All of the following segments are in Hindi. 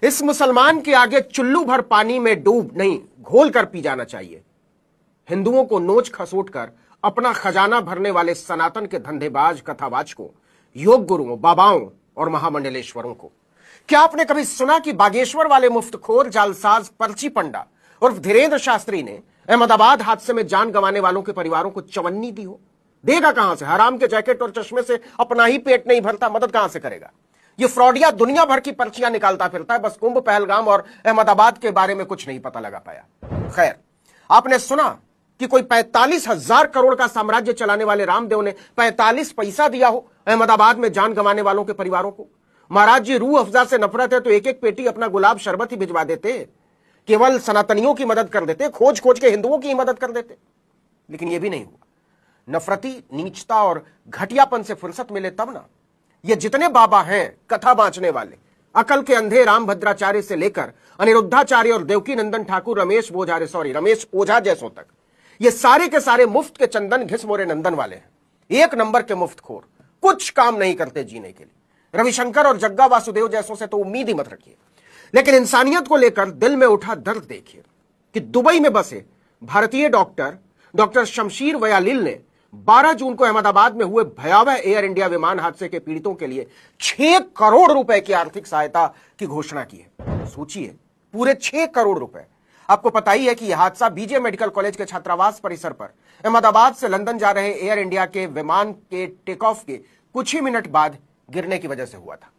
इस मुसलमान के आगे चुल्लू भर पानी में डूब नहीं, घोल कर पी जाना चाहिए। हिंदुओं को नोच खसोट कर अपना खजाना भरने वाले सनातन के धंधेबाज कथावाचकों, योग गुरुओं, बाबाओं और महामंडलेश्वरों को क्या आपने कभी सुना कि बागेश्वर वाले मुफ्तखोर जालसाज पर्ची पंडा उर्फ धीरेन्द्र शास्त्री ने अहमदाबाद हादसे में जान गंवाने वालों के परिवारों को चवन्नी दी हो? देगा कहां से? हराम के जैकेट और चश्मे से अपना ही पेट नहीं भरता, मदद कहां से करेगा? ये फ्रॉडिया दुनिया भर की पर्चियां निकालता फिरता है, बस कुंभ, पहलगाम और अहमदाबाद के बारे में कुछ नहीं पता लगा पाया। खैर, आपने सुना कि कोई 45,000 करोड़ का साम्राज्य चलाने वाले रामदेव ने 45 पैसा दिया हो अहमदाबाद में जान गंवाने वालों के परिवारों को? महाराज जी, रूह अफजा से नफरत है तो एक एक पेटी अपना गुलाब शरबत ही भिजवा देते, केवल सनातनियों की मदद कर देते, खोज खोज के हिंदुओं की ही मदद कर देते। लेकिन यह भी नहीं हुआ। नफरती, नीचता और घटियापन से फुर्सत मिले तब ना। ये जितने बाबा हैं कथा बांचने वाले, अकल के अंधे रामभद्राचार्य से लेकर अनिरुद्धाचार्य और देवकी नंदन ठाकुर, रमेश ओझा जैसों तक, ये सारे के सारे मुफ्त के चंदन घिस मोरे नंदन वाले हैं। एक नंबर के मुफ्तखोर, कुछ काम नहीं करते जीने के लिए। रविशंकर और जग्गा वासुदेव जैसों से तो उम्मीद ही मत रखिए। लेकिन इंसानियत को लेकर दिल में उठा दर्द देखिए कि दुबई में बसे भारतीय डॉक्टर शमशीर वयालिल ने 12 जून को अहमदाबाद में हुए भयावह एयर इंडिया विमान हादसे के पीड़ितों के लिए 6 करोड़ रुपए की आर्थिक सहायता की घोषणा की है। सोचिए, पूरे 6 करोड़ रुपए। आपको पता ही है कि यह हादसा बीजे मेडिकल कॉलेज के छात्रावास परिसर पर अहमदाबाद से लंदन जा रहे एयर इंडिया के विमान के टेक ऑफ के कुछ ही मिनट बाद गिरने की वजह से हुआ था।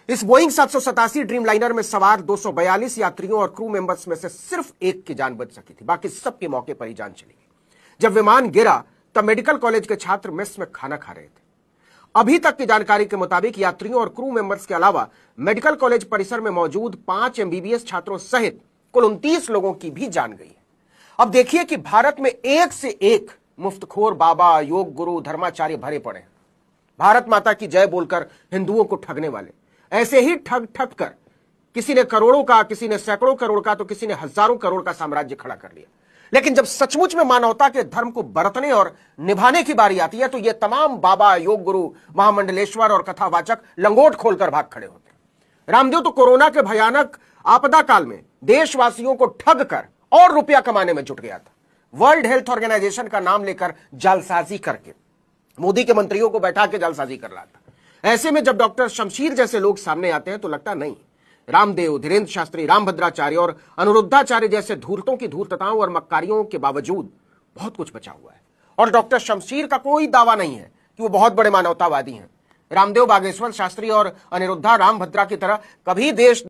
इस बोइंग 787 ड्रीमलाइनर में सवार 242 यात्रियों और क्रू मेंबर्स में से सिर्फ एक की जान बच सकी थी, बाकी सबके मौके पर ही जान चली गई। जब विमान गिरा तब मेडिकल कॉलेज के छात्र मेस में खाना खा रहे थे। अभी तक की जानकारी के मुताबिक यात्रियों और क्रू मेंबर्स के अलावा मेडिकल कॉलेज परिसर में मौजूद 5 MBBS छात्रों सहित कुल 29 लोगों की भी जान गई है। अब देखिए कि भारत में एक से एक मुफ्तखोर बाबा, योग गुरु, धर्माचार्य भरे पड़े हैं। भारत माता की जय बोलकर हिंदुओं को ठगने वाले, ऐसे ही ठग कर किसी ने करोड़ों का, किसी ने सैकड़ों करोड़ का, तो किसी ने हजारों करोड़ का साम्राज्य खड़ा कर लिया। लेकिन जब सचमुच में मानवता के धर्म को बरतने और निभाने की बारी आती है तो ये तमाम बाबा, योग गुरु, महामंडलेश्वर और कथावाचक लंगोट खोलकर भाग खड़े होते हैं। रामदेव तो कोरोना के भयानक आपदा काल में देशवासियों को ठग कर और रुपया कमाने में जुट गया था। वर्ल्ड हेल्थ ऑर्गेनाइजेशन का नाम लेकर जालसाजी करके मोदी के मंत्रियों को बैठा के जालसाजी कर रहा था। ऐसे में जब डॉक्टर शमशीर जैसे लोग सामने आते हैं तो लगता नहीं, रामदेव, धीरेन्द्र शास्त्री, रामभद्राचार्य और अनिरुद्धाचार्य जैसे धूर्तों की धूर्तताओं और मक्कारियों के बावजूद बहुत कुछ बचा हुआ है। और डॉक्टर शमशीर का कोई दावा नहीं है कि वो बहुत बड़े मानवतावादी हैं। रामदेव, बागेश्वर शास्त्री और अनिरुद्धा रामभद्रा की तरह कभी देश